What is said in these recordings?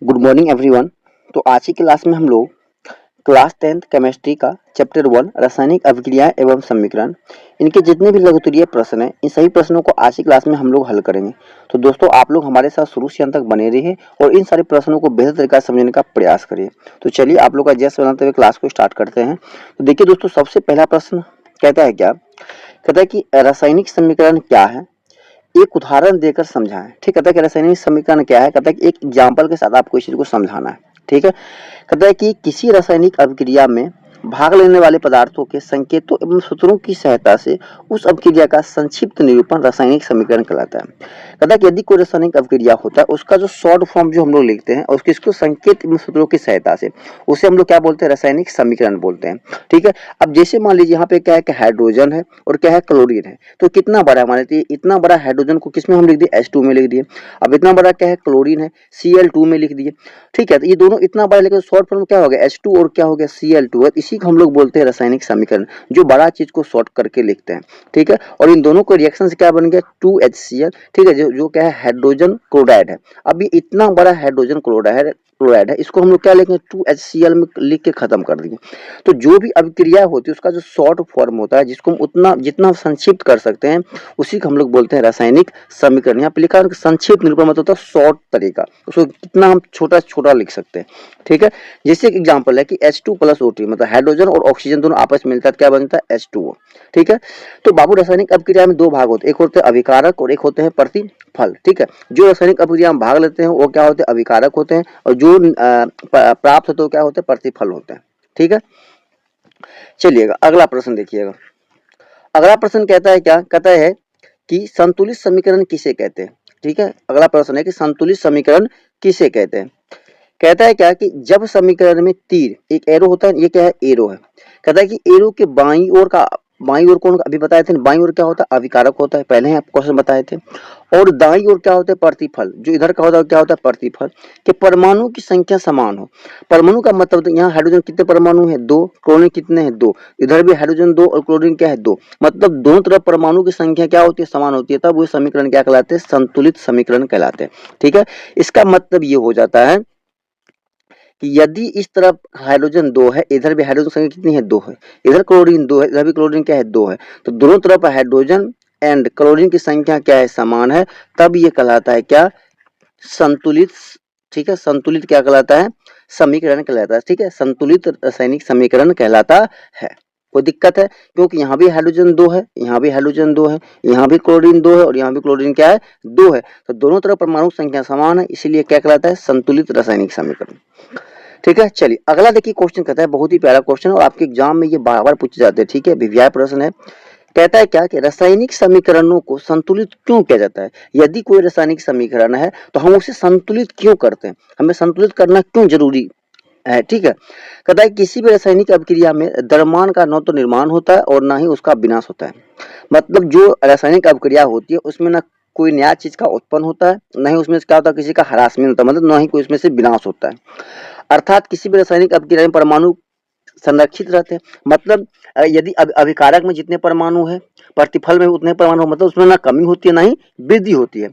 Good morning everyone. तो आज की क्लास में हम लोग क्लास 10th केमिस्ट्री का चैप्टर 1 रासायनिक अभिक्रियाएं एवं समीकरण, इनके जितने भी लघुत्तरीय प्रश्न हैं, इन सभी प्रश्नों को आज की क्लास में हम लोग हल करेंगे। तो दोस्तों, आप लोग हमारे साथ शुरू से अंत तक बने रहिए और इन सारे प्रश्नों को बेहतर तरीके से समझने का प्रयास करिए। तो चलिए आप लोग का जैसे बनाते हुए क्लास को स्टार्ट करते हैं। तो देखिए दोस्तों, सबसे पहला प्रश्न कहता है कहता है कि रासायनिक समीकरण क्या है, एक उदाहरण देकर समझाएं। ठीक, कहता है कि रासायनिक समीकरण क्या है, कहता है कि एक एग्जाम्पल के साथ आपको इस चीज को समझाना है। ठीक है, कहता है कि किसी रासायनिक अभिक्रिया में भाग लेने वाले पदार्थों के संकेतों एवं सूत्रों की सहायता से उस अभिक्रिया का संक्षिप्त निरूपण रासायनिक समीकरण कहलाता है। कहता है कि यदि कोई रासायनिक अभिक्रिया होता है, उसका जो शॉर्ट फॉर्म जो हम लोग लिखते हैं और उसको संकेत एवं सूत्रों की सहायता से, उसे हम लोग क्या बोलते हैं, रासायनिक समीकरण बोलते हैं। ठीक है, अब जैसे मान लीजिए यहाँ पे क्या है कि हाइड्रोजन है और क्या है, क्लोरीन है। तो कितना बड़ा है, मान लीजिए इतना बड़ा हाइड्रोजन को किसमें हम लिख दिए, H2 में लिख दिए। अब इतना बड़ा क्या है, क्लोरीन है, Cl2 में लिख दिए। ठीक है, तो ये दोनों इतना बड़ा, लेकिन शॉर्ट फॉर्म क्या हो गया, H2 और क्या हो गया, Cl2 है। इसी को हम लोग बोलते हैं रासायनिक समीकरण, जो बड़ा चीज को शॉर्ट करके लिखते हैं। ठीक है, और इन दोनों को रिएक्शन से क्या बन गया, 2HCl। ठीक है, जो क्या है, हाइड्रोजन क्लोराइड है। अब ये इतना बड़ा हाइड्रोजन क्लोराइड है, इसको हम लोग क्या लिखेंगे, 2HCl में लिख के खत्म कर देंगे। तो जो भी अभिक्रिया होती है उसका जो शॉर्ट फॉर्म होता है, जिसको हम उतना जितना संक्षिप्त कर सकते हैं, उसी को हम लोग बोलते हैं रासायनिक समीकरण। यहाँ पे लिखा है संक्षिप्त निरूपण मतलब होता है शॉर्ट तरीका, उसको कितना हम छोटा छोटा लिख सकते हैं। ठीक है, जैसे एक एग्जाम्पल है कि H2 प्लस O2 मतलब हाइड्रोजन और ऑक्सीजन दोनों आपस में मिलता है, क्या बनता है, H2O। ठीक है, तो बाबू रासायनिक अभिक्रिया में दो भाग होते हैं, एक होते हैं अभिकारक और एक होते हैं प्रतिफल। ठीक है, जो रासायनिक अभिक्रिया में भाग लेते हैं वो क्या होते हैं, अभिकारक होते हैं, और जो प्राप्त होते हैं क्या होते हैं, प्रतिफल होते हैं। ठीक है, चलिएगा अगला प्रश्न देखिएगा। अगला प्रश्न कहता है कहता है कि संतुलित समीकरण किसे कहते हैं। ठीक है, अगला प्रश्न है कि संतुलित समीकरण किसे कहते हैं। कहता है कि जब समीकरण में तीर, एक एरो होता है, ये क्या है, एरो है। कहता है कि एरो के बाईं ओर कौन, अभी बताए थे, बाईं ओर क्या होता है, अभिकारक होता है, पहले ही आप क्वेश्चन बताए थे। और दाईं ओर क्या होता है, प्रतिफल, जो इधर का होता है क्या होता है, प्रतिफल। कि परमाणु की संख्या समान हो। परमाणु का मतलब यहाँ हाइड्रोजन कितने परमाणु है, 2, क्लोरीन कितने हैं, 2, इधर भी हाइड्रोजन 2 और क्लोरीन क्या है, 2, मतलब दोनों तरफ परमाणु की संख्या क्या होती है, समान होती है, तब वो समीकरण क्या कहलाते हैं, संतुलित समीकरण कहलाते हैं। ठीक है, इसका मतलब ये हो जाता है कि यदि इस तरफ हाइड्रोजन 2 है, इधर भी हाइड्रोजन संख्या कितनी है, 2 है, इधर क्लोरीन 2 है, इधर भी क्लोरीन क्या है, 2 है, तो दोनों तरफ हाइड्रोजन एंड क्लोरीन की संख्या क्या है, समान है, तब ये कहलाता है क्या, संतुलित। ठीक है, संतुलित क्या कहलाता है, समीकरण कहलाता है। ठीक है, संतुलित रासायनिक समीकरण कहलाता है। कोई दिक्कत है, क्योंकि यहाँ भी हाइड्रोजन 2 है, यहाँ भी हाइड्रोजन 2 है, यहाँ भी क्लोरीन 2 है और यहाँ भी क्लोरीन क्या है, 2 है, तो दोनों तरफ परमाणु संख्या समान है, इसीलिए क्या कहलाता है, संतुलित रासायनिक समीकरण। ठीक है, चलिए अगला देखिए, क्वेश्चन कहता है, बहुत ही प्यारा क्वेश्चन और आपके एग्जाम में ये बार बार पूछे जाते हैं। ठीक है, विव्याय प्रश्न है। कहता है कि रासायनिक समीकरणों को संतुलित क्यों किया जाता है। यदि कोई रासायनिक समीकरण है तो हम उसे संतुलित क्यों करते हैं, हमें संतुलित करना क्यों जरूरी है। ठीक है, कहता है किसी भी रासायनिक अभिक्रिया में द्रव्यमान का न तो निर्माण होता है और ना ही उसका विनाश होता है। मतलब जो रासायनिक अभिक्रिया होती है उसमें ना कोई नया चीज का उत्पन्न होता है, ना ही उसमें क्या होता है, किसी का ह्रासमेंट होता है, मतलब ना ही कोई उसमें से विनाश होता है। अर्थात किसी भी रासायनिक अभिक्रिया में परमाणु संरक्षित रहते हैं। मतलब यदि अभिकारक में जितने परमाणु है, प्रतिफल में उतने परमाणु, मतलब उसमें ना कमी होती है ना ही वृद्धि होती है।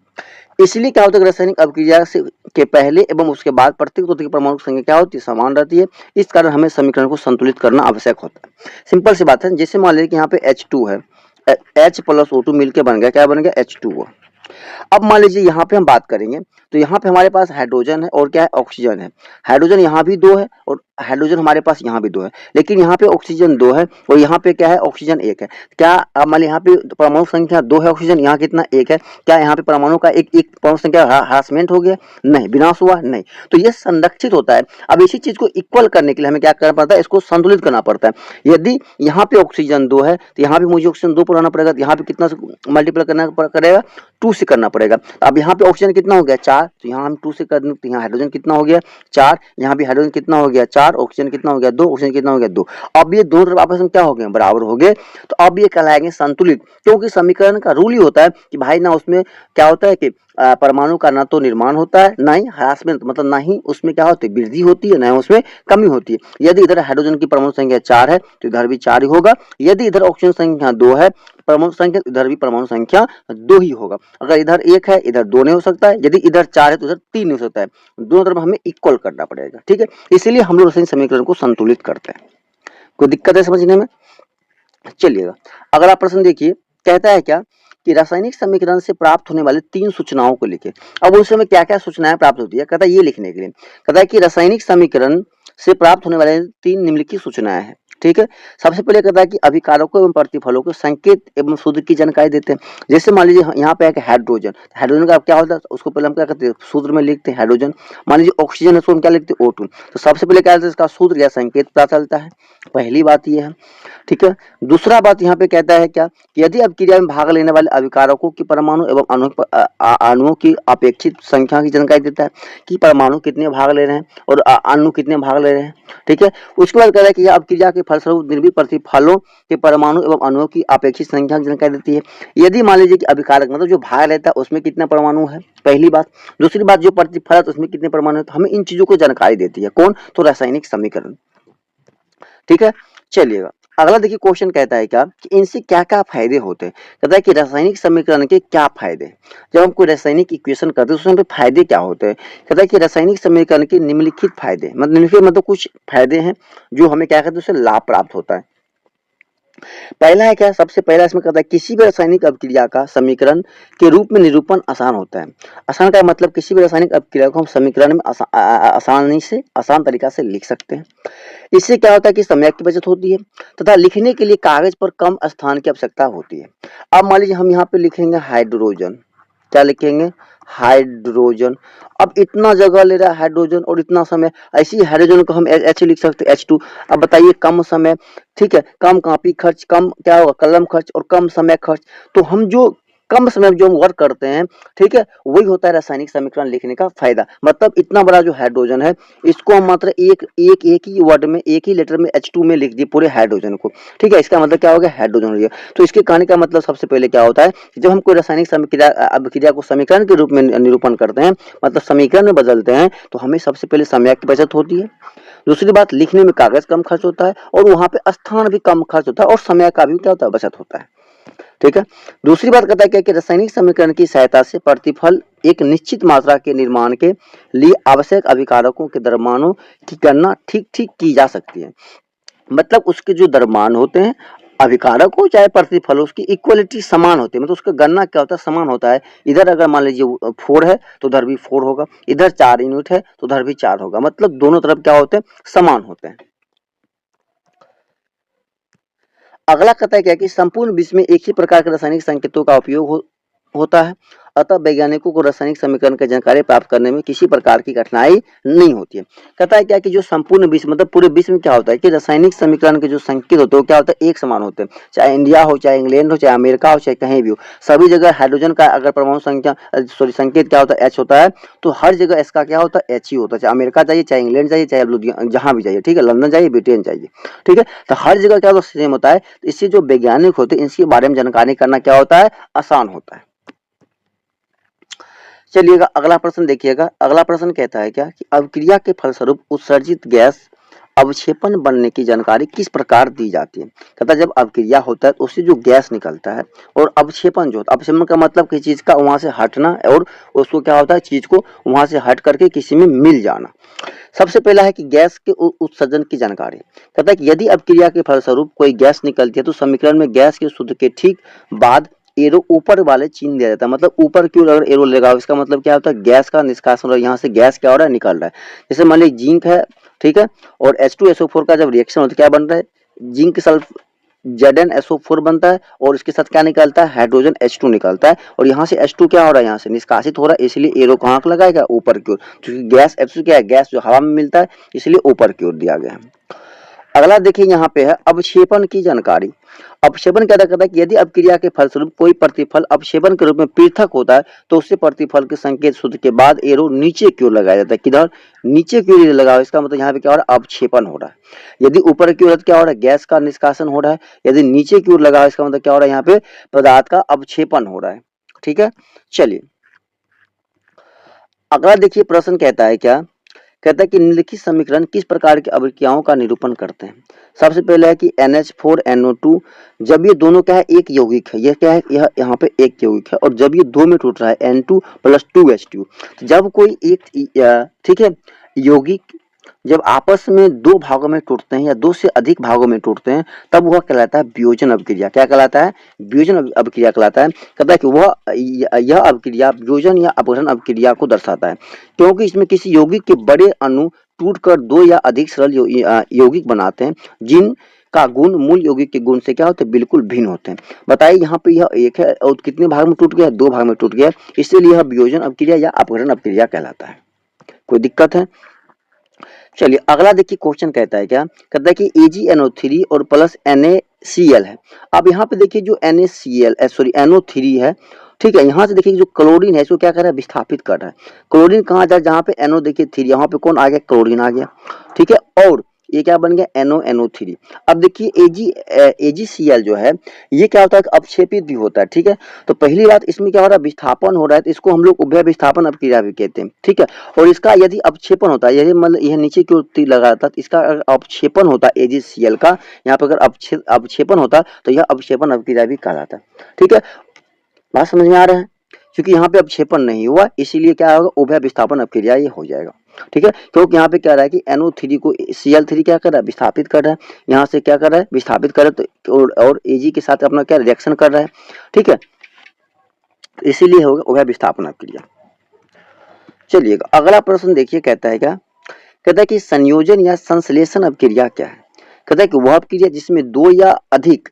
इसलिए क्या होता है, रासायनिक अभिक्रिया से के पहले एवं उसके बाद प्रत्येक तत्व की परमाणु संख्या क्या होती है, समान रहती है। इस कारण हमें समीकरण को संतुलित करना आवश्यक होता है। सिंपल सी बात है, जैसे मान लीजिए कि यहाँ पे H2 है, H प्लस O2 मिलकर बन गया, क्या बन गया, H2O। अब मान लीजिए यहाँ पे हम बात करेंगे तो यहाँ पे हमारे पास हाइड्रोजन है और क्या है, ऑक्सीजन है। हाइड्रोजन यहाँ भी 2 है और हाइड्रोजन हमारे पास यहाँ भी 2 है, लेकिन यहाँ पे ऑक्सीजन 2 है और यहाँ पे क्या है, ऑक्सीजन 1 है। क्या अब मान लीजिए यहाँ पे परमाणु संख्या 2 है, ऑक्सीजन यहाँ कितना, 1 है, क्या यहाँ पे परमाणु का एक परमाणु संख्या ह्रासमेंट हो गया, नहीं, विनाश हुआ नहीं, तो ये संरक्षित होता है। अब इसी चीज को इक्वल करने के लिए हमें क्या करना पड़ता है, इसको संतुलित करना पड़ता है। यदि यहाँ पे ऑक्सीजन 2 है तो यहाँ पे मुझे ऑक्सीजन 2 बनाना पड़ेगा, यहाँ पे कितना मल्टीप्लाई करना करेगा, 2 से करना पड़ेगा। अब यहाँ पे ऑक्सीजन कितना हो गया, 4, तो यहाँ हम 2 से कर दें, तो यहाँ हाइड्रोजन कितना हो गया, 4, यहाँ भी हाइड्रोजन कितना हो गया, 4, ऑक्सीजन कितना हो गया, 2, ऑक्सीजन कितना हो गया, 2। अब ये दोनों तरफ आपस में क्या हो गए, बराबर हो गए, तो अब ये कहलाएंगे संतुलित। क्योंकि समीकरण का रूल ही होता है कि भाई ना उसमें क्या होता है कि परमाणु का ना तो निर्माण होता है, ना ही ह्रासमेंट, मतलब ना ही उसमें क्या होती है, वृद्धि होती है, ना ही उसमें कमी होती है। यदि इधर हाइड्रोजन की परमाणु संख्या 4 है तो इधर भी 4 ही होगा। यदि इधर ऑक्सीजन संख्या 2 है परमाणु संख्या, इधर भी परमाणु संख्या 2 ही होगा। अगर इधर 1 है इधर 2 नहीं हो सकता है, यदि इधर 4 है तो इधर 3 नहीं हो सकता है। दोनों तरफ हमें इक्वल करना पड़ेगा, ठीक है। इसीलिए हम लोग रासायनिक समीकरण को संतुलित करते हैं। कोई दिक्कत है समझने में? चलिएगा अगला प्रश्न देखिए, कहता है क्या कि रासायनिक समीकरण से प्राप्त होने वाले 3 सूचनाओं को लिखें। अब उस समय क्या क्या सूचनाएं प्राप्त होती है, कहता है ये लिखने के लिए। कहता है कि रासायनिक समीकरण से प्राप्त होने वाले 3 निम्नलिखित सूचनाएं हैं, ठीक है। सबसे पहले कहता है कि अभिकारकों एवं प्रतिफलों के संकेत एवं सूत्र की जानकारी देते हैं। जैसे मान लीजिए यहाँ पे है कि हाइड्रोजन, हाइड्रोजन का क्या होता है, उसको पहले हम क्या करते हैं, सूत्र में लिखते हैं हाइड्रोजन। मान लीजिए ऑक्सीजन है, उसको हम क्या लिखते हैं, O2। तो सबसे पहले क्या होता है, इसका सूत्र या संकेत पता चलता है, पहली बात ये है, ठीक है। दूसरा बात यहाँ पे कहता है क्या कि यदि अभिक्रिया में भाग लेने वाले अभिकारकों की परमाणु एवं अणुओं की अपेक्षित संख्या की जानकारी देता है कि परमाणु कितने भाग ले रहे हैं और अणु कितने भाग ले रहे हैं, ठीक है। उसके बाद कहता है कि यह अभिक्रिया के फलस्वरूप निर्मित प्रतिफलों के परमाणु एवं अणुओं की अपेक्षित संख्या की जानकारी देती है। यदि मान लीजिए कि अभिकारक मतलब जो भाग लेता है उसमें कितने परमाणु है, पहली बात। दूसरी बात जो प्रतिफल है उसमें कितने परमाणु है, तो हमें इन चीजों को जानकारी देती है कौन, तो रासायनिक समीकरण, ठीक है। चलिएगा अगला देखिए, क्वेश्चन कहता है क्या कि इनसे क्या क्या फायदे होते हैं। कहता है कि रासायनिक समीकरण के क्या फायदे हैं। जब हम कोई रासायनिक इक्वेशन करते हैं तो उसमें फायदे क्या होते हैं। कहता है कि रासायनिक समीकरण के निम्नलिखित फायदे, मतलब निम्नलिखित मतलब कुछ फायदे हैं जो हमें क्या कहते हैं, उससे लाभ प्राप्त होता है। पहला है क्या, सबसे पहला इसमें कहता है किसी भी रासायनिक अभिक्रिया का समीकरण के रूप में निरूपण आसान होता है। आसान का मतलब किसी भी रासायनिक अभिक्रिया को हम समीकरण में आसानी से आसान तरीका से लिख सकते हैं। इससे क्या होता है कि समय की बचत होती है तथा लिखने के लिए कागज पर कम स्थान की आवश्यकता होती है। अब मान लीजिए हम यहाँ पे लिखेंगे हाइड्रोजन, क्या लिखेंगे, हाइड्रोजन। अब इतना जगह ले रहा है हाइड्रोजन और इतना समय, ऐसी हाइड्रोजन को हम एच लिख सकते हैं, H2। अब बताइए कम समय, ठीक है, कम कॉपी खर्च, कम क्या होगा, कलम खर्च और कम समय खर्च। तो हम जो कम समय में जो हम वर्क करते हैं, ठीक है, वही होता है रासायनिक समीकरण लिखने का फायदा। मतलब इतना बड़ा जो हाइड्रोजन है इसको हम मात्र एक ही वर्ड में, एक ही लेटर में H2 में लिख दिए पूरे हाइड्रोजन को, ठीक है। इसका मतलब क्या हो गया, हाइड्रोजन हो गया। तो इसके कहने का मतलब सबसे पहले क्या होता है, जब हम कोई रासायनिक अभिक्रिया को समीकरण के रूप में निरूपण करते हैं, मतलब समीकरण में बदलते हैं, तो हमें सबसे पहले समय की बचत होती है। दूसरी बात, लिखने में कागज कम खर्च होता है और वहां पे स्थान भी कम खर्च होता है और समय का भी क्या होता है, बचत होता है, ठीक है। दूसरी बात कहता है क्या कि रासायनिक समीकरण की सहायता से प्रतिफल एक निश्चित मात्रा के निर्माण के लिए आवश्यक अभिकारकों के द्रव्यमानों की गणना ठीक ठीक की जा सकती है। मतलब उसके जो द्रव्यमान होते हैं, अभिकारक हो चाहे प्रतिफल, उसकी इक्वलिटी समान होती है, मतलब उसका गणना क्या होता है, समान होता है। इधर अगर मान लीजिए 4 है तो उधर भी 4 होगा, इधर 4 यूनिट है तो उधर भी 4 होगा, मतलब दोनों तरफ क्या होते हैं, समान होते हैं। अगला कहता है क्या कि संपूर्ण विश्व में एक ही प्रकार के रासायनिक संकेतों का उपयोग होता है, अतः वैज्ञानिकों को रासायनिक समीकरण की जानकारी प्राप्त करने में किसी प्रकार की कठिनाई नहीं होती है। कहता है क्या कि जो संपूर्ण विश्व मतलब पूरे विश्व में क्या होता है कि रासायनिक समीकरण के जो संकेत होते हैं वो क्या होता है, एक समान होते हैं। चाहे इंडिया हो, चाहे इंग्लैंड हो, चाहे अमेरिका हो, चाहे कहीं भी हो, सभी जगह हाइड्रोजन का अगर परमाणु संख्या संकेत क्या होता है, H होता है, तो हर जगह इसका क्या होता है, H ही होता है। चाहे अमेरिका जाइए, चाहे इंग्लैंड जाइए, चाहे जहां भी जाइए, ठीक है, लंदन जाइए, ब्रिटेन जाइए, ठीक है, तो हर जगह क्या होता है, सेम होता है। इससे जो वैज्ञानिक होते हैं इसके बारे में जानकारी करना क्या होता है, आसान होता है। चलिएगा अगला प्रश्न देखिएगा। अगला प्रश्न कहता है क्या कि अभिक्रिया के फलस्वरूप उत्सर्जित गैस अवक्षेपण बनने की जानकारी किस प्रकार दी जाती है। कहता है जब अभिक्रिया होता है तो उससे जो गैस निकलता है और अवक्षेपण जो होता है, अवक्षेपण का मतलब किसी चीज का वहां से हटना और उसको क्या होता है, चीज को वहां से हट करके किसी में मिल जाना। सबसे पहला है कि गैस के उत्सर्जन की जानकारी। कहता है कि यदि अभिक्रिया के फलस्वरूप कोई गैस निकलती है तो समीकरण में गैस के शुद्ध के ठीक बाद एरो ऊपर वाले चिन्ह दिया जाता है। मतलब ऊपर की ओर अगर एरो लगाओ इसका मतलब क्या होता है, गैस का निष्कासन, और यहाँ से गैस क्या हो रहा है, निकल रहा है। जैसे मान लीजिए जिंक है, ठीक है, और H2SO4 का जब रिएक्शन होता है क्या बन रहा है, जिंक सल्फ ZnSO4 बनता है और इसके साथ क्या निकलता है, हाइड्रोजन H2 निकलता है, और यहाँ से H2 क्या हो रहा है, यहाँ से निष्कासित हो रहा है, इसलिए एरो कहाँ लगाएगा, ऊपर की ओर, क्योंकि गैस H2 क्या है, गैस जो हवा में मिलता है, इसलिए ऊपर की ओर दिया गया है। अगला देखिए यहाँ पे है अवक्षेपण की जानकारी। अवक्षेपण क्या कहता है कि यदि अपक्रिया के फलस्वरूप कोई प्रतिफल अवक्षेपण के रूप में पृथक होता है तो उससे प्रतिफल के संकेत सूत्र के बाद एरो नीचे की ओर लगाया जाता है। किधर, नीचे की ओर लगाओ, इसका मतलब यहाँ पे क्या हो रहा है, अवक्षेपण हो रहा है। यदि ऊपर की ओर क्या हो रहा है, गैस का निष्कासन हो रहा है। यदि नीचे की ओर लगाओ इसका मतलब क्या हो रहा है, यहाँ पे पदार्थ का अवक्षेपण हो रहा है, ठीक है। चलिए अगला देखिए प्रश्न कहता है क्या, कहता है कि निम्नलिखित समीकरण किस प्रकार की अभिक्रियाओं का निरूपण करते हैं। सबसे पहले है कि NH4NO2, जब ये दोनों क्या है एक यौगिक है, यह क्या है यह यहाँ पे एक यौगिक है, और जब ये दो में टूट रहा है N2+2H2, तो जब कोई एक ठीक है यौगिक जब आपस में दो भागों में टूटते हैं या दो से अधिक भागों में टूटते हैं तब वह कहलाता है वियोजन अभिक्रिया। क्या कहलाता है? वियोजन अभिक्रिया कहलाता है। कहता है कि वह यह अभिक्रिया वियोजन या अपघटन अभिक्रिया को दर्शाता है, क्योंकि इसमें किसी यौगिक के बड़े अणु टूटकर दो या अधिक सरल यौगिक बनाते हैं जिन का गुण मूल यौगिक के गुण से क्या होते हैं? बिल्कुल भिन्न होते हैं। बताइए यहाँ पे यह एक है और कितने भाग में टूट गया? दो भाग में टूट गया, इसलिए यह वियोजन अभिक्रिया या अपघटन अभिक्रिया कहलाता है। कोई दिक्कत है? चलिए अगला देखिए क्वेश्चन कहता है क्या, कहता है कि AgNO3 और प्लस NaCl है। अब यहाँ पे देखिए जो NO3 है, ठीक है, यहाँ से देखिए जो क्लोरीन है इसको क्या कर रहा है? विस्थापित कर रहा है। क्लोरीन कहाँ जाए? जहाँ पे NO देखिए 3, यहाँ पे कौन आ गया? क्लोरीन आ गया, ठीक है, और ये क्या बन गया? NO3। अब देखिए AgCl जो है ये क्या होता है? अपक्षेपित भी होता है, ठीक है। तो पहली बात इसमें क्या हो रहा है? विस्थापन हो रहा है, तो इसको हम लोग उभय विस्थापन अभिक्रिया भी कहते हैं, ठीक है। और इसका यदि अपक्षेपण होता है, यदि मतलब यह नीचे की ओर तीर लगा था, तो इसका अगर अपक्षेपण होता है AgCl का, यहाँ पर अगर अपक्षेपण होता तो यह अपक्षेपण अभिक्रिया भी कहलाता है, ठीक है। बात समझ में आ रहा है? क्योंकि यहाँ पे अपक्षेपण नहीं हुआ इसीलिए क्या होगा? उभय विस्थापन अभिक्रिया ये हो जाएगा, ठीक है। क्योंकि यहाँ पे क्या रहा है कि NO3 को Cl3 क्या कर रहा है? विस्थापित कर रहा है, यहाँ से क्या कर रहा है? विस्थापित कर रहा है, तो और Ag के साथ अपना क्या रिएक्शन कर रहा है, ठीक है, इसीलिए होगा उभय विस्थापन अभिक्रिया। चलिए अगला प्रश्न देखिए, कहता है क्या, कहता है कि संयोजन या संश्लेषण अभिक्रिया क्या है। कहता है कि वह अभिक्रिया जिसमें दो या अधिक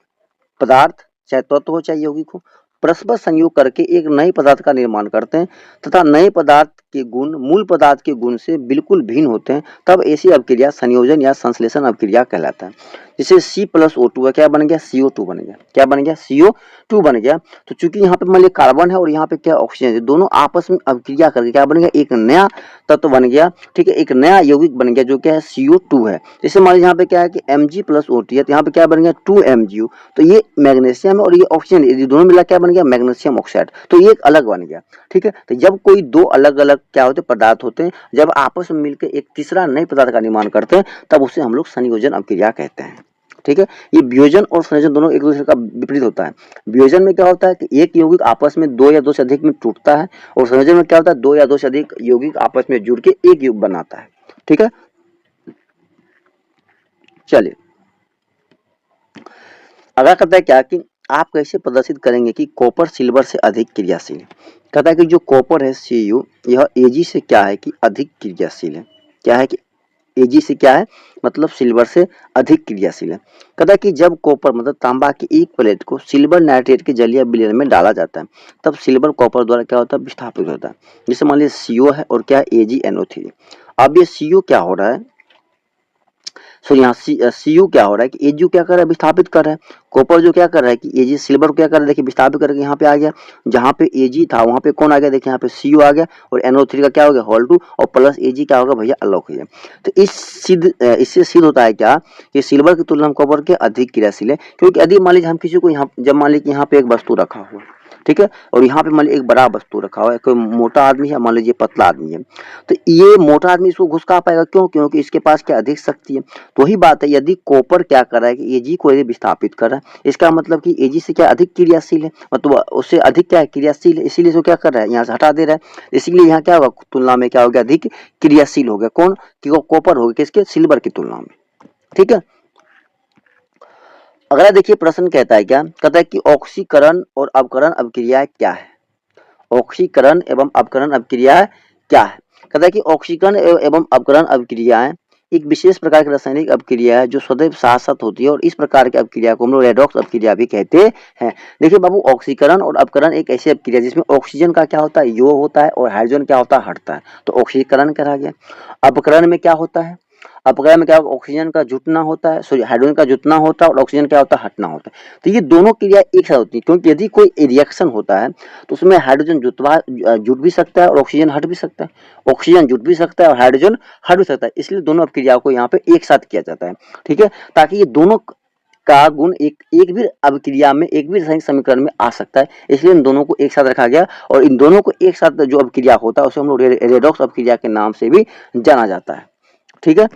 पदार्थ, चाहे तत्व हो चाहे यौगिक हो, परस्पर संयोग करके एक नए पदार्थ का निर्माण करते हैं तथा नए पदार्थ के गुण मूल पदार्थ के गुण से बिल्कुल भिन्न होते हैं, तब ऐसी अभिक्रिया संयोजन या संश्लेषण अभिक्रिया कहलाता है। जैसे C+O2 क्या बन गया? CO2 बन गया। क्या बन गया? CO2 बन गया। तो चूंकि यहाँ पे मान लिया कार्बन है और यहाँ पे क्या ऑक्सीजन है, दोनों आपस में अभिक्रिया करके क्या बन गया? एक नया तत्व बन गया, ठीक है, एक नया यौगिक बन गया जो क्या है? CO2 है। जैसे मान लीजिए यहाँ पे क्या है कि Mg+O3 है, तो यहाँ पे क्या बन गया? 2Mgu। तो ये मैग्नीशियम है और ये ऑक्सीजन, ये दोनों मिला क्या बन गया? Magnesium oxide. तो ये एक अलग बन गया, ठीक है। तो जब कोई दो अलग अलग क्या होते हैं? पदार्थ होते हैं, जब आपस में मिलकर एक तीसरा नए पदार्थ का निर्माण करते हैं तब उसे हम लोग संयोजन अभिक्रिया कहते हैं, ठीक है। ये वियोजन और संयोजन दोनों एक दूसरे का विपरीत होता है। वियोजन में क्या होता है कि एक यौगिक आपस में दो या दो से अधिक में टूटता है, और संयोजन में क्या होता है? दो या दो से अधिक यौगिक आपस में जुड़ के एक यौगिक बनाता है, ठीक है। चलिए अगला कहता है क्या कि आप कैसे प्रदर्शित करेंगे कि कॉपर सिल्वर से अधिक क्रियाशील है। कहता है कि जो कॉपर है Cu, यह Ag से क्या है कि अधिक क्रियाशील है। क्या है कि Ag से क्या है? मतलब सिल्वर से अधिक क्रियाशील है। कहता है कि जब कॉपर मतलब तांबा की एक प्लेट को सिल्वर नाइट्रेट के जलीय विलयन में डाला जाता है तब सिल्वर कॉपर द्वारा क्या होता है? विस्थापित होता है। जैसे मान लीजिए CO है और क्या है? AgNO3। अब ये CO क्या हो रहा है? सो यहाँ Cu क्या हो रहा है कि Ag क्या कर रहा है? विस्थापित कर रहा है। कॉपर जो क्या कर रहा है कि Ag सिल्वर को क्या कर रहा है? देखिए विस्थापित करके यहाँ पे आ गया, जहाँ पे Ag था वहाँ पे कौन आ गया? देखिए यहाँ पे Cu आ गया, और NO3 का क्या हो गया? Hol2, और प्लस Ag क्या होगा भैया? अलग हो गया। तो इससे सिद्ध होता है क्या कि सिल्वर की तुलना में कॉपर के अधिक क्रियाशील है। क्योंकि यदि मान लीजिए हम किसी को यहाँ, जब मान लीजिए यहाँ पे एक वस्तु रखा हुआ, ठीक है, और यहाँ पे मान लीजिए एक बड़ा वस्तु रखा हुआ है, कोई मोटा आदमी है, मान लीजिए पतला आदमी है, तो ये मोटा आदमी इसको घुसका पाएगा। क्यों? क्योंकि इसके पास क्या? अधिक शक्ति है। तो वही बात है, यदि कॉपर क्या कर रहा है कि Ag को यदि विस्थापित कर रहा है, इसका मतलब कि Ag से क्या? अधिक क्रियाशील है, मतलब उससे अधिक क्या है? क्रियाशील है, इसीलिए इसको क्या कर रहा है? यहाँ से हटा दे रहा है। इसीलिए यहाँ क्या होगा? तुलना में क्या हो गया? अधिक क्रियाशील हो गया। कौन? कि कॉपर हो गया किसके? सिल्वर की तुलना में, ठीक है। अगला देखिए प्रश्न कहता है क्या, कहता है कि ऑक्सीकरण और अपकरण अभिक्रिया क्या है। ऑक्सीकरण एवं अपकरण अभिक्रिया क्या है। कहता है कि ऑक्सीकरण एवं अपकरण अभिक्रियाएं एक विशेष प्रकार की रासायनिक अभिक्रिया है जो सदैव साथ साथ होती है, और इस प्रकार की अभिक्रिया को हम लोग रेडॉक्स अभिक्रिया भी कहते हैं। देखिए बाबू, ऑक्सीकरण और अपकरण एक ऐसी अभिक्रिया जिसमें ऑक्सीजन का क्या होता है? योग होता है, और हाइड्रोजन क्या होता है? हटता है, तो ऑक्सीकरण करा गया। अपकरण में क्या होता है? अपकरण में क्या होगा? ऑक्सीजन का जुटना होता है, सॉरी हाइड्रोजन का जुटना होता है, और ऑक्सीजन क्या होता है? हटना होता है। तो ये दोनों क्रिया एक साथ होती है, क्योंकि यदि कोई रिएक्शन होता है तो उसमें हाइड्रोजन जुट भी सकता है और ऑक्सीजन हट भी सकता है। ऑक्सीजन जुट भी सकता है और हाइड्रोजन हट भी सकता है, इसलिए दोनों क्रियाओं को यहाँ पे एक साथ किया जाता है, ठीक है, ताकि ये दोनों का गुण एक एक भी अभिक्रिया में, एक भी रासायनिक समीकरण में आ सकता है, इसलिए इन दोनों को एक साथ रखा गया और इन दोनों को एक साथ जो अभिक्रिया होता है उसे हम लोग रेडॉक्स अभिक्रिया के नाम से भी जाना जाता है। ठीक है,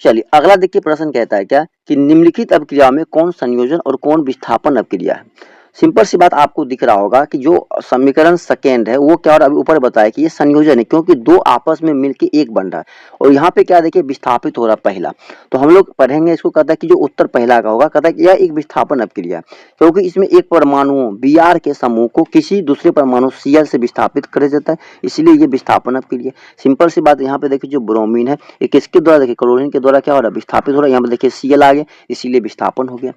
चलिए अगला देखिए प्रश्न कहता है क्या कि निम्नलिखित अभिक्रिया में कौन संयोजन और कौन विस्थापन अभिक्रिया है। सिंपल सी बात आपको दिख रहा होगा कि जो समीकरण सेकेंड है वो क्या, और अभी ऊपर बताया कि ये संयोजन है क्योंकि दो आपस में मिलके एक बन रहा है, और यहाँ पे क्या देखिए विस्थापित हो रहा है पहला, तो हम लोग पढ़ेंगे इसको, कहता है कि जो उत्तर पहला का होगा, कहता है कि यह एक विस्थापन अभिक्रिया है क्योंकि इसमें एक परमाणु Br के समूह को किसी दूसरे परमाणु Cl से विस्थापित कर जाता है, इसलिए ये विस्थापन अभिक्रिया। सिंपल सी बात, यहाँ पे देखिए जो ब्रोमीन है ये किसके द्वारा, देखिए क्लोरीन के द्वारा क्या हो रहा है, विस्थापित हो रहा है, यहाँ पे देखिए Cl आ गया इसीलिए विस्थापन हो गया।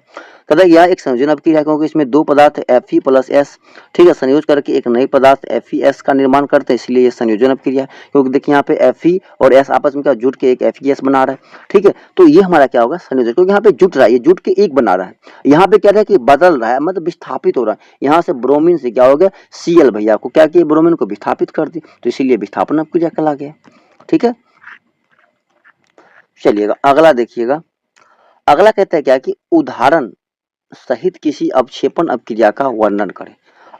कहता है यह एक संयोजन अभिक्रिया है क्योंकि इसमें दो पदार्थ Fe प्लस S, ठीक है, संयोज करके एक नई पदार्थ FeS का निर्माण करते हैं, इसलिए ये संयोजन अभिक्रिया है क्योंकि देखिए यहाँ पे Fe और S आपस में क्या जुट के एक FeS बना रहा है। ठीक है, तो ये हमारा क्या होगा संयोजन, क्योंकि यहाँ पे जुट रहा है, ये जुट के एक बना रहा है, यहाँ पे क्या है कि बदल रहा है, मतलब विस्थापित हो रहा है, यहाँ से ब्रोमीन से क्या हो गया Cl भैया को क्या किया, ब्रोमीन को विस्थापित कर दी, तो इसीलिए विस्थापन अभिक्रिया कहला गया। ठीक है, चलिएगा अगला देखिएगा, अगला कहता है क्या कि उदाहरण सहित किसी अवक्षेपण अभिक्रिया का वर्णन करें।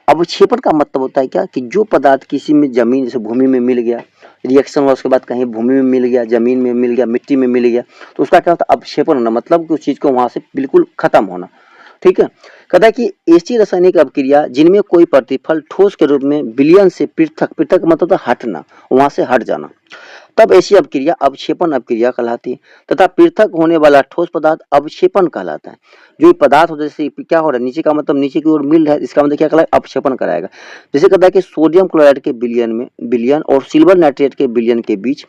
अवक्षेपण का मतलब होता है क्या कि जो पदार्थ किसी में जमीन जैसे भूमि में मिल गया, रिएक्शन हुआ उसके बाद कहीं भूमि में मिल गया, जमीन में मिल गया, मिट्टी में मिल गया, तो उसका क्या होता है अवक्षेपण होना, मतलब कि उस चीज को वहां से बिल्कुल खत्म होना। ठीक है, कहता है कि ऐसी रासायनिक अभिक्रिया जिनमें कोई प्रतिफल ठोस के रूप में विलयन से पृथक, पृथक मतलब हटना, वहां से हट जाना, तब ऐसी अभिक्रिया अवक्षेपण अभिक्रिया कहलाती है, तथा पृथक होने वाला ठोस पदार्थ अवक्षेपण कहलाता है। जो पदार्थ हो जैसे क्या हो रहा है नीचे का मतलब नीचे की ओर मिल रहा है, इसका मतलब क्या कहलाएगा अवक्षेपण कराएगा। जैसे कहता है कि सोडियम क्लोराइड के विलयन और सिल्वर नाइट्रेट के विलयन के बीच,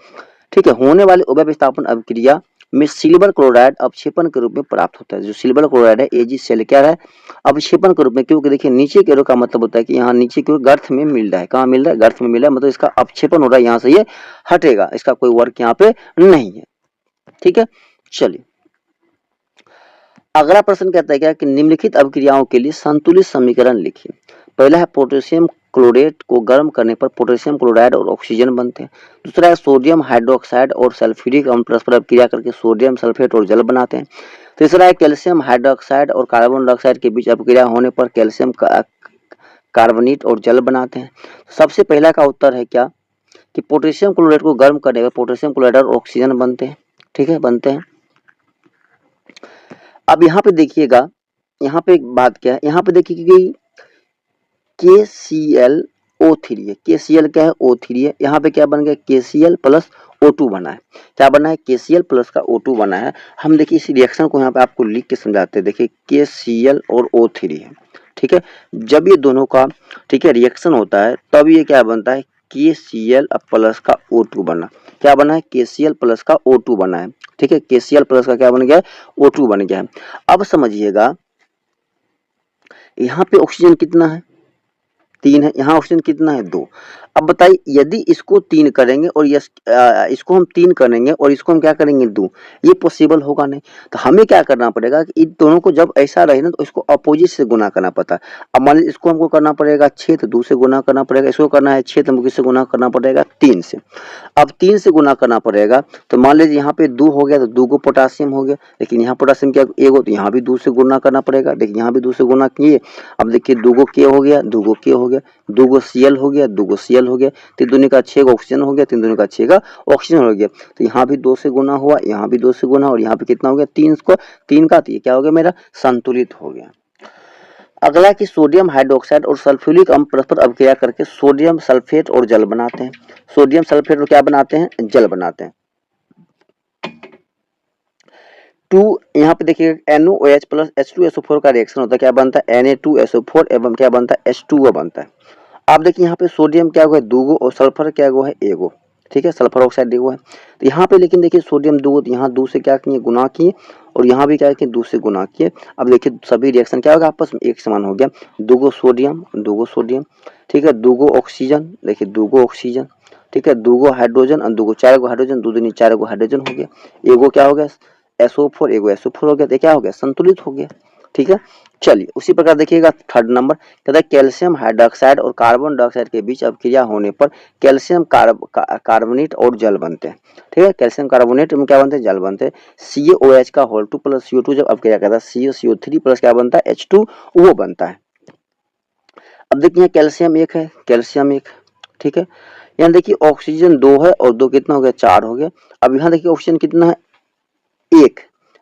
ठीक है, होने वाले उभय विस्थापन अभिक्रिया में सिल्वर क्लोराइड अवक्षेपण के रूप में प्राप्त होता है। जो सिल्वर क्लोराइड है AgCl क्या है अवक्षेपण के रूप में, क्योंकि देखिए नीचे की ओर का मतलब होता है कि यहाँ नीचे की ओर गर्थ में मिल रहा है, कहाँ मिल रहा है गर्थ में मिल रहा है, मतलब इसका अवक्षेपण हो रहा है, यहाँ से ये हटेगा, इसका कोई वर्क यहाँ पे नहीं है। ठीक है, चलिए अगला प्रश्न कहता है क्या कि निम्नलिखित अभिक्रियाओं के लिए संतुलित समीकरण लिखिए। पहला है पोटेशियम क्लोरेट को गर्म करने पर पोटेशियम क्लोराइड और ऑक्सीजन बनते हैं। दूसरा है सोडियम हाइड्रोक्साइड और सल्फ्यूरिक अम्ल परस्पर अभिक्रिया करके सोडियम सल्फेट और जल बनाते हैं। तीसरा है कैल्शियम हाइड्रोक्साइड और कार्बन डाइऑक्साइड के बीच अभिक्रिया होने पर कैल्शियम कार्बोनेट और जल बनाते हैं। सबसे पहला का उत्तर है क्या कि पोटेशियम क्लोराइड को गर्म करने पर पोटेशियम क्लोराइड और ऑक्सीजन बनते हैं। ठीक है, बनते हैं। अब यहाँ पे देखिएगा, यहाँ पे एक बात क्या है, यहाँ पे देखिए कि KClO3 है, KCl क्या है O3 है, यहाँ पे क्या बन गया KCl प्लस O2 बना है, क्या बना है KCl प्लस का O2 बना है। हम देखिए इस रिएक्शन को यहाँ पे आपको लिख के समझाते हैं, देखिए KCl और O3 है, ठीक है, जब ये दोनों का ठीक है रिएक्शन होता है तब ये क्या बनता है KCl प्लस का O2 बना, क्या बना है KCl प्लस का O2 बना है। ठीक है, KCl प्लस का क्या बन गया है O2 बन गया है। अब समझिएगा यहाँ पे ऑक्सीजन कितना है 3 है, यहाँ ऑक्सीजन कितना है 2। अब बताइए यदि इसको 3 करेंगे और इसको हम 3 करेंगे और इसको हम क्या करेंगे 2, ये पॉसिबल होगा नहीं। तो हमें क्या करना पड़ेगा कि इन दोनों को जब ऐसा रहे ना तो इसको अपोजिट से गुना करना पड़ता है। अब मान लीजिए इसको हमको करना पड़ेगा 6 तो 2 से गुना करना पड़ेगा, इसको करना है 6 तो हमको किससे गुना करना पड़ेगा 3 से। अब 3 से गुना करना पड़ेगा तो मान लीजिए यहाँ पे 2 हो गया तो 2 को पोटासियम हो गया, लेकिन यहाँ पोटासियम क्या 1 हो तो यहाँ भी 2 से गुना करना पड़ेगा, देखिए यहाँ भी 2 से गुना किए। अब देखिए 2 को के हो गया, 2 को के हो गया, 2 को Cl हो गया, 2 को Cl हो गया, 3 दूनी का 6 ऑक्सीजन हो गया, 3 दूनी का 6 का ऑक्सीजन हो गया। तो यहाँ भी 2 से गुना हुआ, यहाँ भी 2 से गुना और यहाँ पे कितना हो गया 3 को 3 का, तो ये क्या हो गया मेरा संतुलित हो गया। अगला कि सोडियम हाइड्रोक्साइड और सल्फ्यूरिक अम्ल परस्पर अभिक्रिया करके सोडियम सल्फेट और जल बनाते हैं। सोडियम सल्फेट और क्या बनाते हैं जल बनाते हैं। 2 यहाँ पे देखिए NaOH प्लस H2SO4 का रिएक्शन होता है, क्या बनता है Na2SO4 एवं क्या बनता है H2O बनता है। आप देखिए यहाँ पे सोडियम क्या हुआ है 2 और सल्फर क्या हुआ है 1। ठीक है, सल्फर ऑक्साइड हुआ है, तो यहाँ पे लेकिन देखिए सोडियम 2 तो यहाँ 2 से क्या किए गुना किए और यहाँ भी क्या किए 2 से गुना किए। अब देखिए सभी रिएक्शन क्या होगा आपस में एक समान हो गया, 2 सोडियम, ठीक है, 2 ऑक्सीजन, देखिए 2 ऑक्सीजन, ठीक है, 2 हाइड्रोजन और 2 4 हाइड्रोजन, 2 दूनी 4 हाइड्रोजन हो गया, एगो क्या हो गया SO4 एगो SO4 हो गया, तो क्या हो गया संतुलित हो गया। ठीक है, चलिए उसी प्रकार देखिएगा थर्ड नंबर कहता है कैल्शियम हाइड्रोक्साइड और कार्बन डाइऑक्साइड के बीच अभिक्रिया होने पर कैल्शियम कार्बोनेट और जल बनते हैं। ठीक है, कैल्शियम कार्बोनेट में क्या बनते हैं, जल बनते हैं। CaOH का होल 2 प्लस CO2 जब अभिक्रिया करता है CO3 प्लस क्या बनता है H2 वो बनता है। अब देखिए कैल्शियम एक है, कैल्शियम एक, ठीक है। यहाँ देखिए ऑक्सीजन 2 है और 2 कितना हो गया, 4 हो गया। अब यहाँ देखिए ऑक्सीजन कितना है, एक,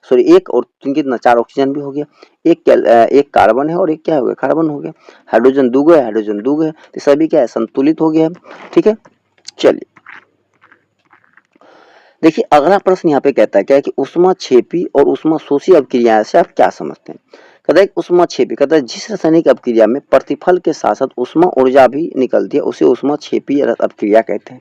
सॉरी एक और 3 कितना, 4 ऑक्सीजन भी हो गया। एक कार्बन है और एक क्या हो गया, कार्बन हो गया। हाइड्रोजन दूगो है, हाइड्रोजन दूगो है, तो सभी क्या है, संतुलित हो गया है। ठीक है, चलिए देखिए अगला प्रश्न यहाँ पे कहता है क्या है कि ऊष्माक्षेपी और ऊष्माशोषी अभिक्रिया से आप क्या समझते हैं। कहता है ऊष्माक्षेपी, कहता है जिस रासायनिक अभिक्रिया में प्रतिफल के साथ साथ ऊष्मा ऊर्जा भी निकलती है उसे ऊष्माक्षेपी अभिक्रिया कहते हैं।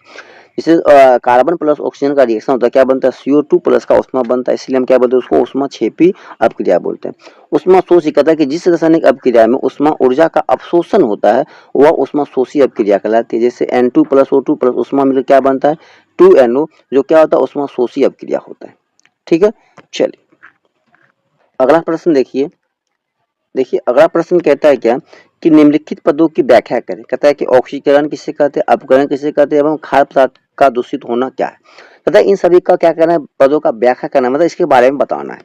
जैसे कार्बन प्लस ऑक्सीजन का रिएक्शन होता है, क्या बनता है, CO2 प्लस का ऊष्मा बनता है, इसलिए हम क्या बोलते हैं उसको ऊष्माक्षेपी अभिक्रिया बोलते हैं। ऊष्माशोषी कहता है कि जिस रासायनिक अभिक्रिया में ऊष्मा ऊर्जा का अवशोषण होता है वह ऊष्माशोषी अभिक्रिया कहलाती है। जैसे N2 प्लस O2 प्लस ऊष्मा मिलकर क्या बनता है 2NO, जो क्या होता है ऊष्माशोषी अभिक्रिया होता है। ठीक है, चलिए अगला प्रश्न देखिए। देखिए अगला प्रश्न कहता है क्या कि निम्नलिखित पदों की व्याख्या करें। कहता है कि ऑक्सीकरण किसे कहते हैं, अपकरण किसे कहते हैं एवं खाद्य पदार्थ का दूषित होना क्या है। कहता है इन सभी का क्या करना है, पदों का व्याख्या करना मतलब इसके बारे में बताना है।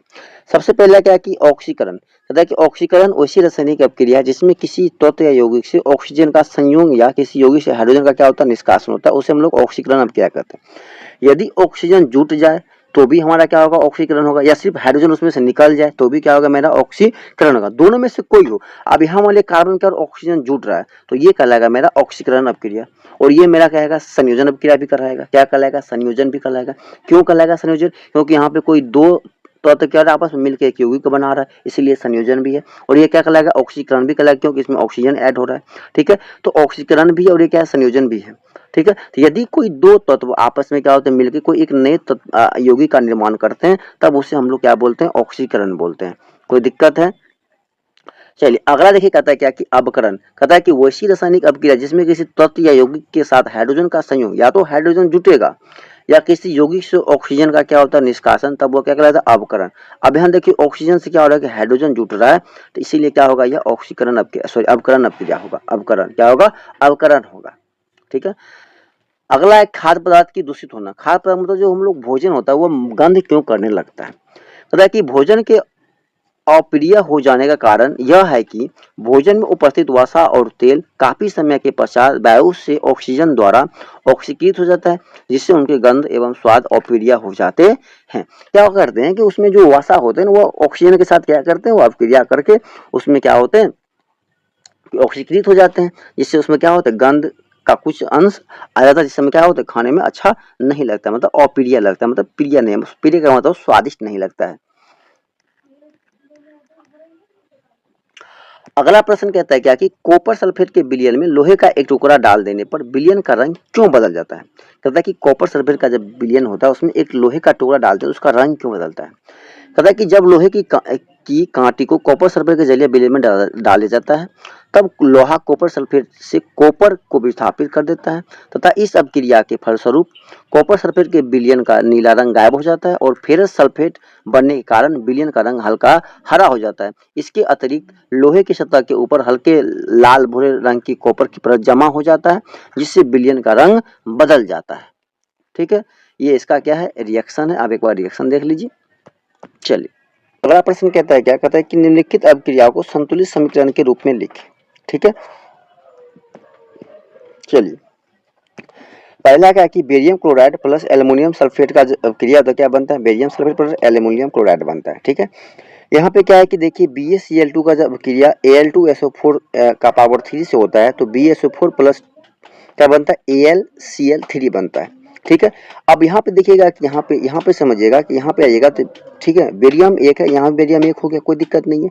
सबसे पहला क्या है कि ऑक्सीकरण, कहता है कि ऑक्सीकरण वैसी रासायनिक अभिक्रिया है जिसमें किसी तत्व या यौगिक से ऑक्सीजन का संयोग या किसी यौगिक से हाइड्रोजन का क्या होता है, निष्कासन होता है, उसे हम लोग ऑक्सीकरण अभिक्रिया कहते हैं। यदि ऑक्सीजन जुट जाए तो भी हमारा क्या होगा, ऑक्सीकरण होगा, या सिर्फ हाइड्रोजन उसमें से निकल जाए तो भी क्या होगा, मेरा ऑक्सीकरण होगा। दोनों में से कोई हो। अब यहाँ वाले कार्बन का ऑक्सीजन जुट रहा है तो ये कहलाएगा मेरा ऑक्सीकरण अभिक्रिया, और ये मेरा कहेगा संयोजन अभिक्रिया भी कहलाएगा। क्या कहलाएगा, संयोजन भी कहलाएगा। क्यों कहलाएगा संयोजन, क्योंकि यहाँ पे कोई दो तत्व क्या आपस में मिलकर एक यौगिक बना रहा है, इसीलिए संयोजन भी है। और ये क्या कहलाएगा, ऑक्सीकरण भी कहलाएगा, क्योंकि इसमें ऑक्सीजन ऐड हो रहा है। ठीक है, तो ऑक्सीकरण भी और ये क्या है, संयोजन भी है। ठीक है, तो यदि कोई दो तत्व आपस में क्या होते हैं, मिलकर कोई एक नए यौगिक का निर्माण करते हैं तब उसे हम लोग क्या बोलते हैं, ऑक्सीकरण बोलते हैं। कोई दिक्कत है। चलिए अगला देखिए कहता है क्या कि अवकरण, कहता है कि वैसी रासायनिक अभिक्रिया जिसमें किसी तत्व या यौगिक के साथ हाइड्रोजन का संयोग, या तो हाइड्रोजन जुटेगा या किसी यौगिक से ऑक्सीजन का क्या होता है, निष्कासन, तब वो क्या कहलाता है, अवकरण। अब यहाँ देखिए ऑक्सीजन से क्या हो रहा है कि हाइड्रोजन जुट रहा है, तो इसीलिए क्या होगा, यह ऑक्सीकरण सॉरी अवकरण अभिक्रिया होगा। अवकरण क्या होगा, अवकरण होगा। ठीक है, अगला है खाद्य पदार्थ की दूषित होना। खाद्य पदार्थ मतलब जो हम लोग भोजन होता है वो गंध क्यों करने लगता है। कहता है कि भोजन के अप्रिय हो जाने का कारण यह है कि भोजन में उपस्थित वसा और तेल काफी समय के पश्चात वायु से ऑक्सीजन द्वारा ऑक्सीकृत हो जाता है, जिससे उनके गंध एवं स्वाद अप्रिय हो जाते हैं। क्या करते हैं कि उसमें जो वसा होते हैं वो ऑक्सीजन के साथ क्या करते हैं, वो अभिक्रिया करके उसमें क्या होते हैं, ऑक्सीकृत हो जाते हैं, जिससे उसमें क्या होता है, गंध का कुछ अंश आ जाता है, जिस समय क्या होता है, खाने में अच्छा नहीं लगता, मतलब अप्रिय लगता है, मतलब प्रिय नहीं, प्रिय का मतलब स्वादिष्ट नहीं लगता है। अगला प्रश्न कहता है क्या कि कॉपर सल्फेट के विलयन में लोहे का एक टुकड़ा डाल देने पर विलयन का रंग क्यों बदल जाता है। कहता है कि कॉपर सल्फेट का जब विलयन होता है उसमें एक लोहे का टुकड़ा डालते हैं, उसका रंग क्यों बदलता है। कहता है कि जब लोहे की कांटी को कॉपर सल्फेट के जरिए विलयन में डाला जाता है तब लोहा कॉपर सल्फेट से कॉपर को विस्थापित कर देता है, तथा इस अभिक्रिया के फलस्वरूप कॉपर सल्फेट के विलयन का नीला रंग गायब हो जाता है और फेरस सल्फेट बनने के कारण विलयन का रंग हल्का हरा हो जाता है। इसके अतिरिक्त लोहे की सतह के ऊपर हल्के लाल भूरे रंग की कॉपर की परत जमा हो जाता है, जिससे विलयन का रंग बदल जाता है। ठीक है, ये इसका क्या है, रिएक्शन है। आप एक बार रिएक्शन देख लीजिए। चलिए अगला प्रश्न कहता है क्या, कहता है कि निम्नलिखित अभिक्रियाओं को संतुलित समीकरण के रूप में लिखें। ठीक है, चलिए पहला क्या कि barium chloride plus aluminium sulphate का अभिक्रिया तो क्या बनता है, barium sulphate plus aluminium chloride बनता है। ठीक है, यहाँ पे क्या है कि देखिए BaCl2 का जब अभिक्रिया Al2SO4 का पावर 3 से होता है तो BaSO4 प्लस क्या बनता है, AlCl3 बनता है। ठीक है, अब यहाँ पे देखिएगा कि यहाँ पे समझिएगा कि यहाँ पे आइएगा तो ठीक है, बेरियम एक है, यहाँ बेरियम एक हो गया, कोई दिक्कत नहीं है।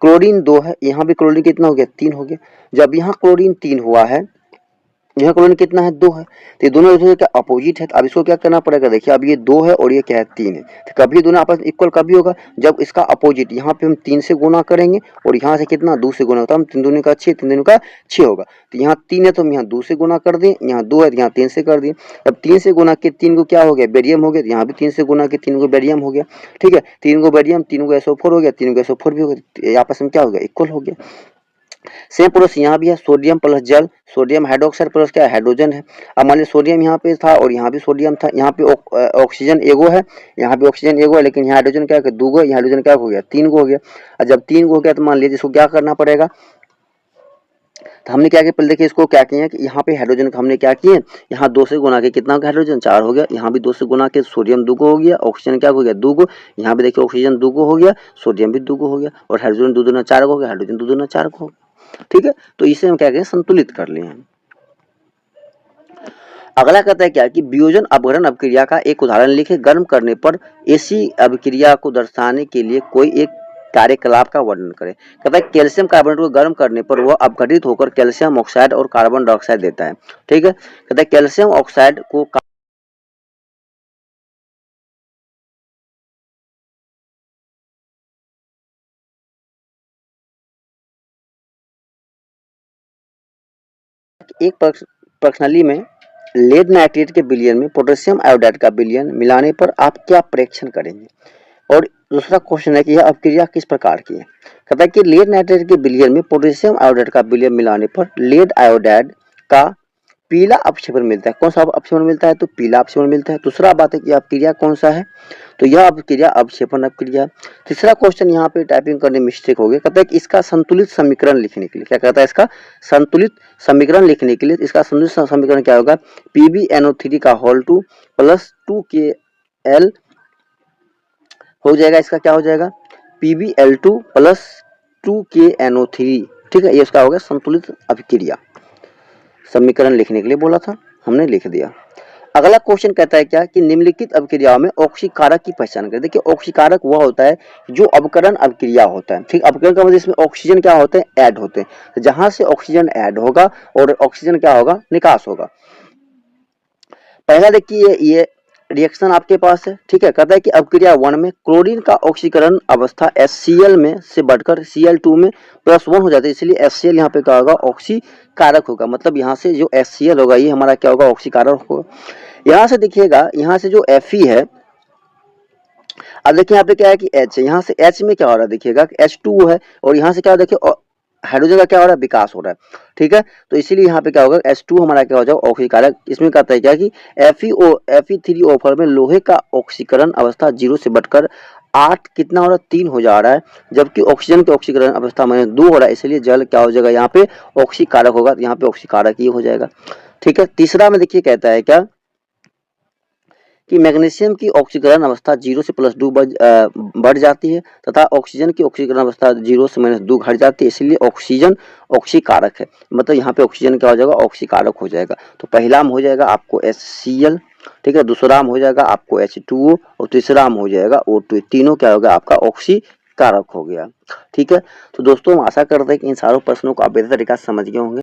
क्लोरीन 2 है, यहाँ पे क्लोरीन कितना हो गया, 3 हो गया। जब यहाँ क्लोरीन 3 हुआ है यहाँ कॉलोनी कितना है 2 है, तो ये दोनों एक दूसरे के अपोजिट है। तो अब इसको क्या करना पड़ेगा, देखिए अब ये 2 है और ये क्या है 3 है, तो कभी दोनों आपस में इक्वल कभी होगा जब इसका अपोजिट यहाँ पे हम 3 से गुना करेंगे और यहाँ से कितना 2 से गुना होता है, हम 3 दूनी का 6, 3 दूनी का 6 होगा। तो यहाँ 3 है तो हम यहाँ 2 से गुना कर दें, यहाँ 2 है तो यहाँ 3 से कर दिए। अब 3 से गुना के 3 को क्या हो गया बेरियम हो गया, तो यहाँ भी 3 से गुना के 3 को बेरियम हो गया। ठीक है, 3 को बेरियम 3 को SO4 हो गया, 3 को SO4 भी हो गया, आपस में क्या हो गया इक्वल हो गया। सेम प्रोसेस यहाँ भी है, सोडियम प्लस जल, सोडियम हाइड्रोक्साइड प्लस क्या है हाइड्रोजन है। अब मान लीजिए सोडियम यहाँ पे था और यहाँ भी सोडियम था, यहाँ पे ऑक्सीजन एगो है, यहाँ पे ऑक्सीजन एगो है, लेकिन यहाँ हाइड्रोजन क्या है 2 गो, यहाँ हाइड्रोजन क्या हो गया 3 गो हो गया। और जब 3 गो हो गया तो मान लीजिए इसको क्या करना पड़ेगा, तो हमने क्या किया पहले देखिए इसको क्या किया कि यहाँ पे हाइड्रोजन का हमने क्या किए, यहाँ 2 से गुना के कितना हाइड्रोजन 4 हो गया, यहाँ भी 2 से गुना के सोडियम 2 गो हो गया, ऑक्सीजन क्या हो गया 2 गो, यहाँ पे देखिए ऑक्सीजन 2 गो हो गया, सोडियम भी 2 गो हो गया और हाइड्रोजन 2 दूना 4 गो हो गया, हाइड्रोजन 2 दूना 4 गो हो गया। ठीक है, तो इसे हम क्या कहें संतुलित कर लिए हैं। अगला कहता है क्या कि वियोजन अपघटन अभिक्रिया का एक उदाहरण लिखे, गर्म करने पर ऐसी अभिक्रिया को दर्शाने के लिए कोई एक कार्यकलाप का वर्णन करें। कहता है कैल्शियम कार्बोनेट को गर्म करने पर वह अपघटित होकर कैल्शियम ऑक्साइड और कार्बन डाइऑक्साइड देता है। ठीक है, कहता है कैल्शियम ऑक्साइड को एक प्रश्नावली में लेड नाइट्रेट के विलयन में पोटेशियम आयोडाइड का विलयन मिलाने पर आप क्या परीक्षण करेंगे। और दूसरा क्वेश्चन है कि यह अपक्रिया किस प्रकार की है। कहता है कि लेड नाइट्रेट के विलयन में पोटेशियम आयोडाइड का विलयन मिलाने पर लेड आयोडाइड का पीला अपक्षेपण मिलता है। कौन सा अपक्षेपण मिलता है, तो पीला अपक्षेपण मिलता है। दूसरा बात है कि अपक्रिया कौन सा है, तो यह अपक्रिया अपक्षेपण अपक्रिया। तीसरा क्वेश्चन यहाँ पे टाइपिंग करने में मिस्टेक हो गया, कहता है कि इसका संतुलित समीकरण लिखने के लिए क्या कहता है, इसका संतुलित समीकरण लिखने के लिए इसका संतुलित समीकरण क्या होगा, PbNO3 का होल 2 प्लस 2Kl हो जाएगा, इसका क्या हो जाएगा PbL2 प्लस 2KNO3। ठीक है, ये इसका होगा संतुलित अभिक्रिया। समीकरण लिखने के लिए बोला था, हमने लिख दिया। अगला क्वेश्चन कहता है क्या कि निम्नलिखित अभिक्रियाओं में ऑक्सीकारक की पहचान करें। देखिए ऑक्सीकारक वह होता है जो अपकरण अभिक्रिया होता है। ठीक, अपकरण का मतलब इसमें ऑक्सीजन क्या होते हैं ऐड होते हैं, जहां से ऑक्सीजन ऐड होगा और ऑक्सीजन क्या होगा निकास होगा। पहला देखिए ये रिएक्शन आपके पास है। ठीक है, कहता है कि अभिक्रिया 1 में क्लोरीन का ऑक्सीकरण अवस्था HCl में से बढ़कर Cl2 में +1 हो जाता है, इसलिए HCl यहाँ पे क्या होगा ऑक्सीकारक होगा। मतलब यहाँ से जो HCl होगा ये हमारा क्या होगा ऑक्सीकारक होगा। यहाँ से देखिएगा, यहाँ से जो Fe है, अब देखिए यहाँ पे क्या है कि H है, यहाँ से H में क्या हो रहा है देखिएगा H2 है और यहाँ से क्या देखिए हाइड्रोजन का क्या हो रहा है विकास हो रहा है। ठीक है, तो इसीलिए यहाँ पे क्या होगा H2 हमारा क्या हो जाएगा ऑक्सीकारक। इसमें कहता है क्या कि Fe3O4 में लोहे का ऑक्सीकरण अवस्था 0 से बढ़कर 8 कितना हो रहा है 3 हो जा रहा है, जबकि ऑक्सीजन की ऑक्सीकरण अवस्था में 2 हो रहा है, इसलिए जल क्या हो जाएगा यहाँ पे ऑक्सीकारक होगा, यहाँ पे ऑक्सीकारक ही हो जाएगा। ठीक है, तीसरा में देखिए कहता है क्या कि मैग्नीशियम की ऑक्सीकरण अवस्था 0 से +2 बढ़ जाती है तथा ऑक्सीजन की ऑक्सीकरण अवस्था 0 से -2 घट जाती है, इसलिए ऑक्सीजन ऑक्सीकारक है। मतलब यहाँ पे ऑक्सीजन क्या हो जाएगा ऑक्सीकारक हो जाएगा। तो पहला में हो जाएगा आपको HCl, ठीक है, दूसरा में हो जाएगा आपको H2O और तीसरा में हो जाएगा O2। तीनों क्या होगा आपका ऑक्सीकारक हो गया। ठीक है, तो दोस्तों हम आशा करते हैं कि इन सारों प्रश्नों को आप बेहतर तरीका से समझ गए होंगे।